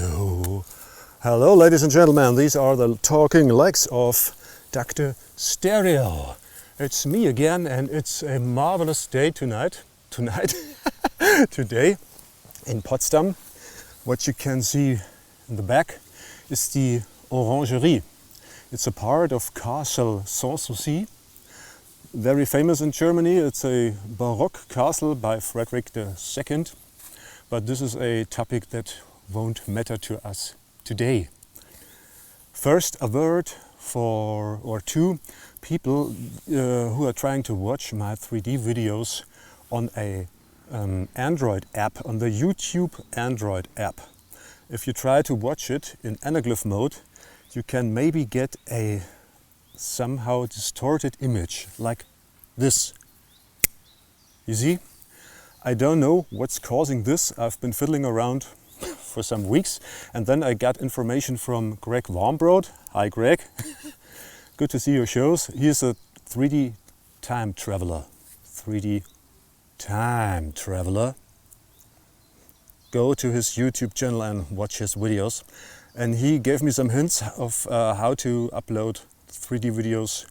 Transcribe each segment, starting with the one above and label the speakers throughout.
Speaker 1: Hello. Hello, ladies and gentlemen. These are the talking legs of Dr. Stereo. It's me again, and it's a marvelous day today in Potsdam. What you can see in the back is the Orangerie. It's a part of Castle Sanssouci, very famous in Germany. It's a Baroque castle by Frederick II. But this is a topic that won't matter to us today. First, a word for or two people who are trying to watch my 3D videos on a Android app, on the YouTube Android app. If you try to watch it in anaglyph mode, you can maybe get a somehow distorted image like this. You see? I don't know what's causing this. I've been fiddling around for some weeks, and then I got information from Greg Warmbrod. Hi Greg, good to see your shows. He's a 3D time traveler. 3D time traveler. Go to his YouTube channel and watch his videos. And he gave me some hints of how to upload 3D videos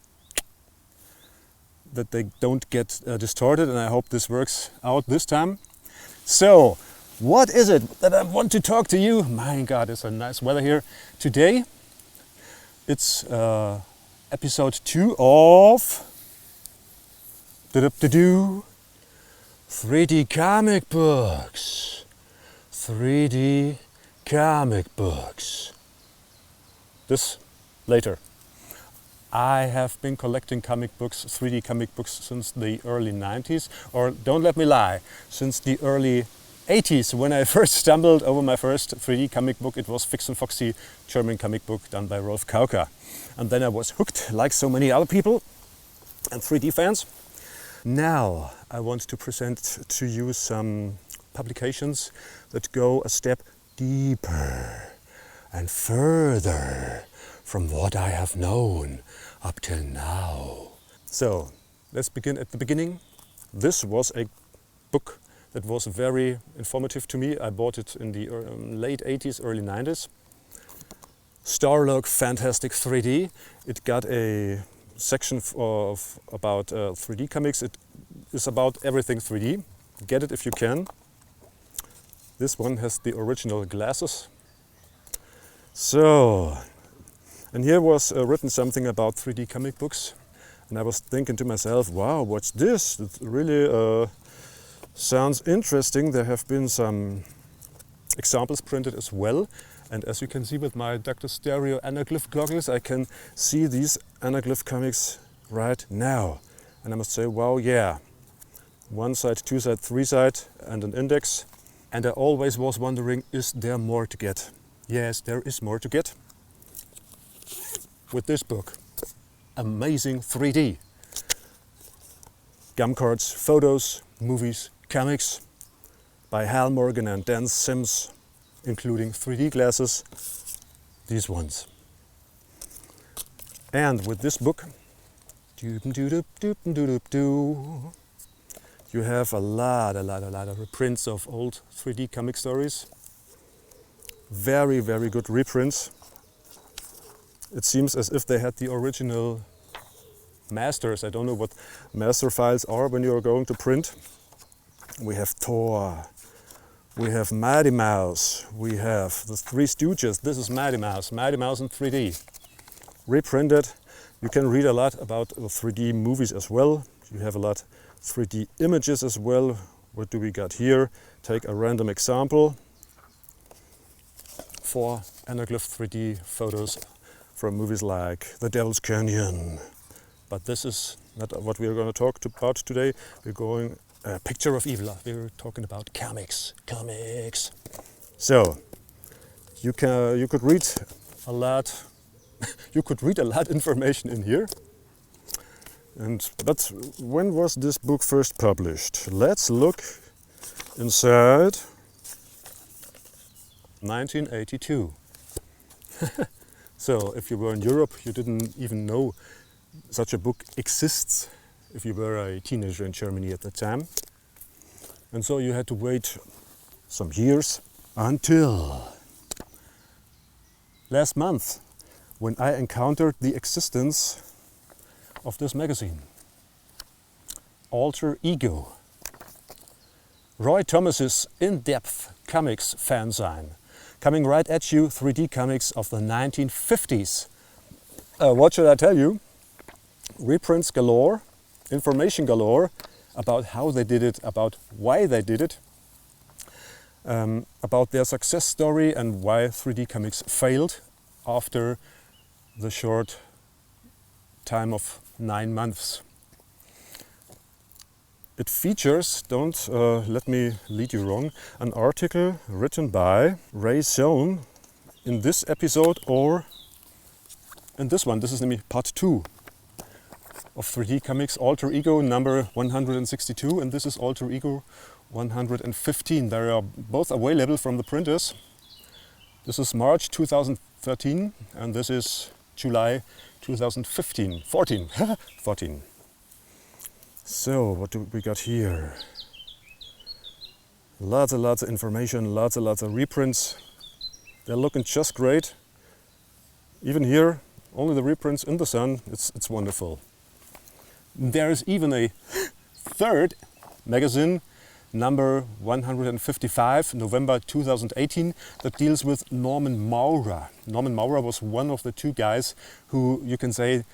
Speaker 1: that they don't get distorted, and I hope this works out this time. So, what is it that I want to talk to you? My God, it's a nice weather here today. It's episode 2 of 3D comic books. 3D comic books. This later. I have been collecting comic books, 3D comic books, since the early 90s, or don't let me lie, since the early 80s, when I first stumbled over my first 3D comic book. It was Fix and Foxy, German comic book done by Rolf Kauker. And then I was hooked, like so many other people and 3D fans. Now I want to present to you some publications that go a step deeper and further from what I have known up till now. So let's begin at the beginning. This was a book that was very informative to me. I bought it in the late 80s, early 90s. Starlog Fantastic 3D. It got a section of about 3D comics. It is about everything 3D. Get it if you can. This one has the original glasses. So, and here was written something about 3D comic books, and I was thinking to myself, wow, what's this? It really sounds interesting. There have been some examples printed as well, and as you can see with my Dr. Stereo anaglyph goggles, I can see these anaglyph comics right now. And I must say, wow, yeah, 1 side, 2 side, 3 side, and an index. And I always was wondering, is there more to get? Yes, there is more to get. With this book, Amazing 3D. Gum cards, photos, movies, comics by Hal Morgan and Dan Sims, including 3D glasses, these ones. And with this book, you have a lot of reprints of old 3D comic stories. Very, very good reprints. It seems as if they had the original masters. I don't know what master files are when you're going to print. We have Thor, we have Mighty Mouse, we have the Three Stooges. This is Mighty Mouse in 3D. Reprinted. You can read a lot about the 3D movies as well. You have a lot 3D images as well. What do we got here? Take a random example. 4 anaglyph 3D photos from movies like The Devil's Canyon. But this is not what we are going to talk about today. We're going Picture of Evil. We're talking about comics. So you could read a lot. You could read a lot information in here. But when was this book first published? Let's look inside. 1982. So if you were in Europe, you didn't even know such a book exists if you were a teenager in Germany at the time. And so you had to wait some years until last month when I encountered the existence of this magazine. Alter Ego. Roy Thomas's in-depth comics fanzine. Coming right at you, 3D comics of the 1950s. What should I tell you? Reprints galore, information galore about how they did it, about why they did it, about their success story and why 3D comics failed after the short time of 9 months. It features, don't let me lead you wrong, an article written by Ray Sohn in this episode or in this one. This is namely part 2 of 3D Comics Alter Ego number 162, and this is Alter Ego 115. They are both available from the printers. This is March 2013 and this is July 2015. 14. So, what do we got here? Lots and lots of information, lots and lots of reprints. They're looking just great. Even here, only the reprints in the sun. It's wonderful. There is even a third magazine, number 155, November 2018, that deals with Norman Maurer. Norman Maurer was one of the two guys who, you can say,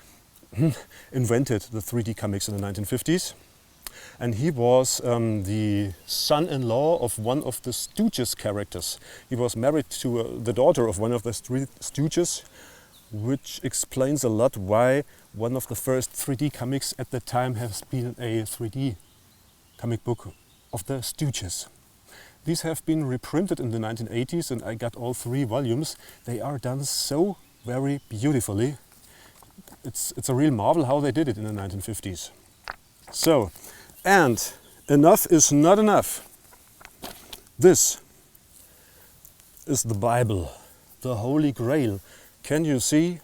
Speaker 1: invented the 3D comics in the 1950s. And he was the son-in-law of one of the Stooges characters. He was married to the daughter of one of the Stooges, which explains a lot why one of the first 3D comics at the time has been a 3D comic book of the Stooges. These have been reprinted in the 1980s and I got all 3 volumes. They are done so very beautifully. It's a real marvel how they did it in the 1950s. So, and enough is not enough. This is the Bible, the Holy Grail. Can you see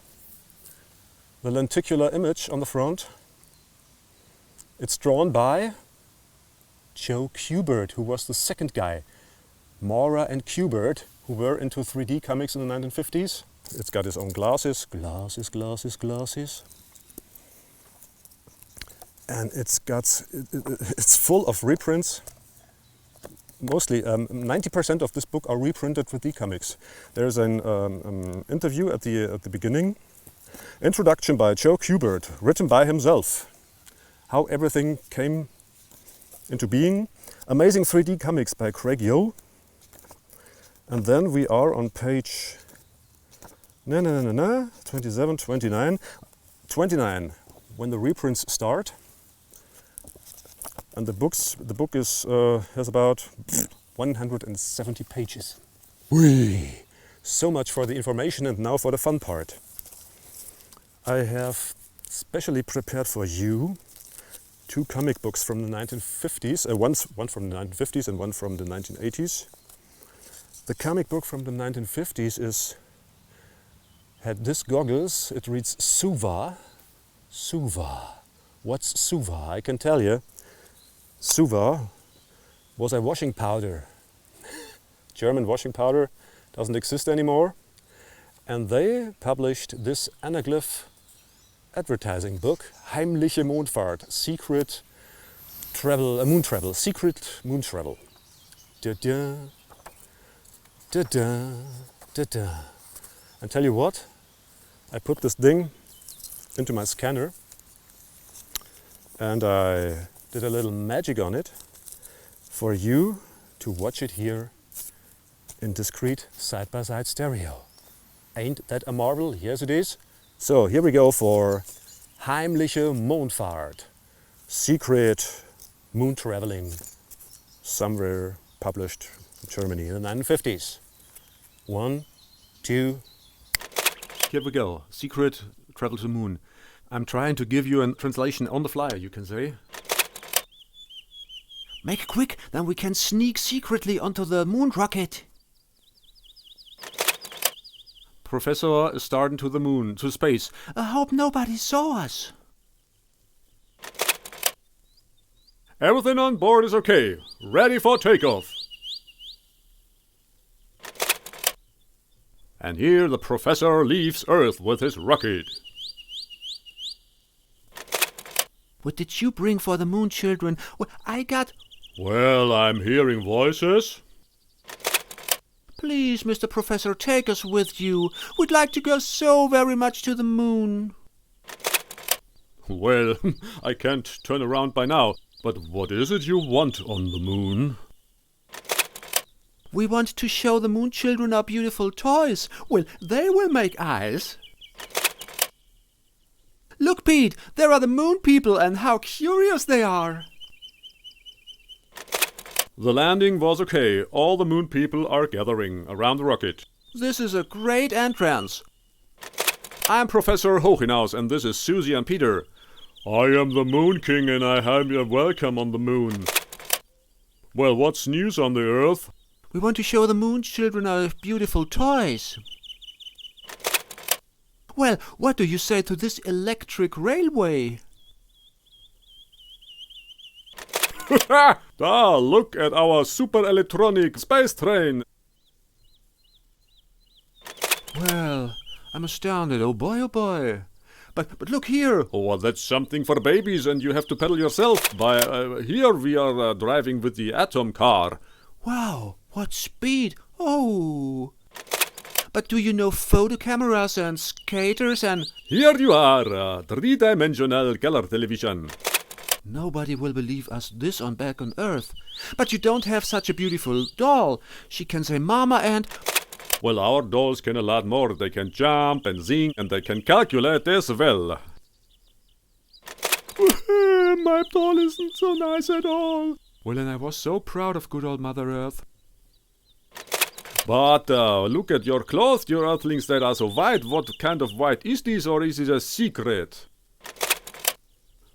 Speaker 1: the lenticular image on the front? It's drawn by Joe Kubert, who was the second guy. Maurer and Kubert, who were into 3D comics in the 1950s. It's got its own glasses. And it's full of reprints. Mostly 90% of this book are reprinted 3D comics. There's an interview at the beginning. Introduction by Joe Kubert, written by himself. How everything came into being. Amazing 3D comics by Craig Yo. And then we are on page 27, 29, when the reprints start. And the book has about 170 pages. Whee! So much for the information, and now for the fun part. I have specially prepared for you 2 comic books from the 1950s, one from the 1950s and one from the 1980s. The comic book from the 1950s had this goggles. It reads Suwa. Suwa. What's Suwa? I can tell you. Suwa was a washing powder. German washing powder doesn't exist anymore. And they published this anaglyph advertising book, Heimliche Mondfahrt, Secret Travel, Moon Travel, Secret Moon Travel. Da-da, da-da, da-da. And tell you what, I put this thing into my scanner and I did a little magic on it for you to watch it here in discrete side-by-side stereo. Ain't that a marvel? Yes, it is. So here we go for Heimliche Mondfahrt, secret moon traveling somewhere, published in Germany in the 1950s. 1, 2. Here we go. Secret travel to moon. I'm trying to give you a translation on the fly, you can say.
Speaker 2: Make quick, then we can sneak secretly onto the moon rocket.
Speaker 1: Professor is starting to the moon, to space.
Speaker 2: I hope nobody saw us.
Speaker 1: Everything on board is okay. Ready for takeoff.
Speaker 3: And here the professor leaves Earth with his rocket.
Speaker 2: What did you bring for the moon children? Well, I got...
Speaker 3: Well, I'm hearing voices.
Speaker 2: Please, Mr. Professor, take us with you. We'd like to go so very much to the moon.
Speaker 3: Well, I can't turn around by now. But what is it you want on the moon?
Speaker 2: We want to show the moon children our beautiful toys. Well, they will make eyes. Look, Pete, there are the moon people, and how curious they are.
Speaker 3: The landing was okay. All the moon people are gathering around the rocket.
Speaker 2: This is a great entrance.
Speaker 3: I'm Professor Hochinaus, and this is Susie and Peter. I am the Moon King, and I have you welcome on the moon. Well, what's news on the Earth?
Speaker 2: We want to show the moon children our beautiful toys. Well, what do you say to this electric railway?
Speaker 3: Ah, look at our super electronic space train.
Speaker 2: Well, I'm astounded. Oh boy, oh boy. But look here.
Speaker 3: Oh, well, that's something for babies, and you have to pedal yourself. Here we are driving with the atom car.
Speaker 2: Wow, what speed. Oh. But do you know photo cameras and skaters and...
Speaker 3: Here you are, three-dimensional color television.
Speaker 2: Nobody will believe us this on back on Earth. But you don't have such a beautiful doll. She can say mama and...
Speaker 3: Well, our dolls can a lot more. They can jump and sing, and they can calculate as well. My doll isn't so nice at all.
Speaker 2: Well, and I was so proud of good old Mother Earth.
Speaker 3: But look at your clothes, you earthlings that are so white. What kind of white is this, or is it a secret?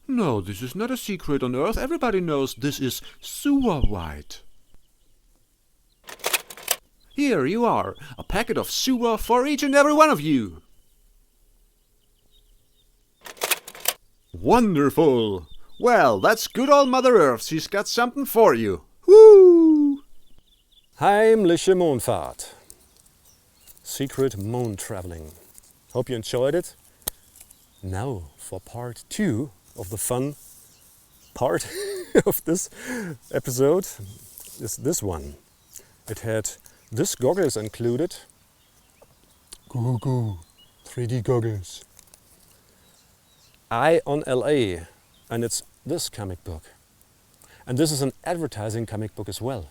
Speaker 2: No, this is not a secret on Earth. Everybody knows this is Suwa white. Here you are, a packet of Suwa for each and every one of you.
Speaker 3: Wonderful! Well, that's good old Mother Earth. She's got something for you. Woo!
Speaker 1: Heimliche Mondfahrt. Secret moon traveling. Hope you enjoyed it. Now for part 2 of the fun part of this episode is this one. It had this goggles included. Goo goo, 3D goggles. Eye on LA, and it's this comic book. And this is an advertising comic book as well.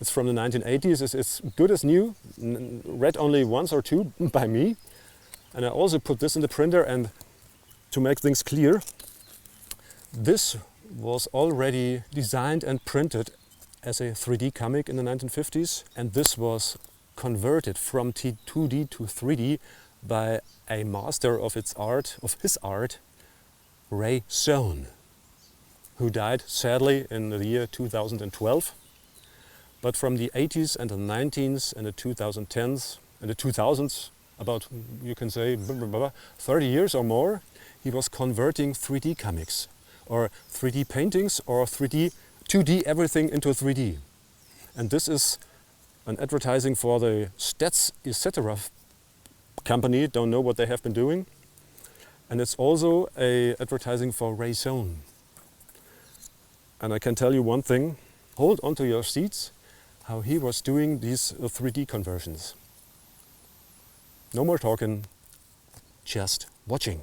Speaker 1: It's from the 1980s, it's good as new, read only once or two by me. And I also put this in the printer, and to make things clear, this was already designed and printed as a 3D comic in the 1950s, and this was converted from 2D to 3D by a master of his art, Ray Sohn, who died sadly in the year 2012. But from the 80s and the 90s and the 2010s and the 2000s, about, you can say, 30 years or more, he was converting 3D comics or 3D paintings or 2D everything into 3D. And this is an advertising for the Stats etc. company, don't know what they have been doing. And it's also a advertising for Ray Sohn. And I can tell you one thing, hold on to your seats, how he was doing these 3D conversions. No more talking, just watching.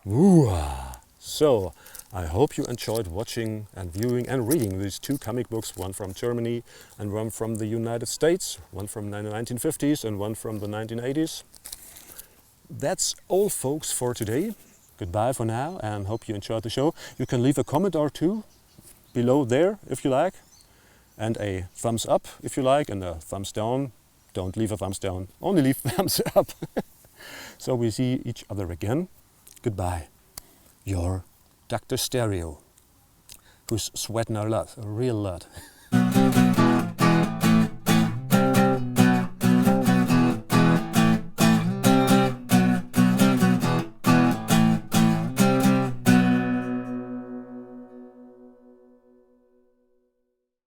Speaker 1: Suwa. So, I hope you enjoyed watching and viewing and reading these two comic books, one from Germany and one from the United States, one from the 1950s and one from the 1980s. That's all, folks, for today. Goodbye for now, and hope you enjoyed the show. You can leave a comment or two below there if you like, and a thumbs up if you like, and a thumbs down. Don't leave a thumbs down, only leave thumbs up. So we see each other again. Goodbye. Your Dr. Stereo, who's sweating a lot, a real lot.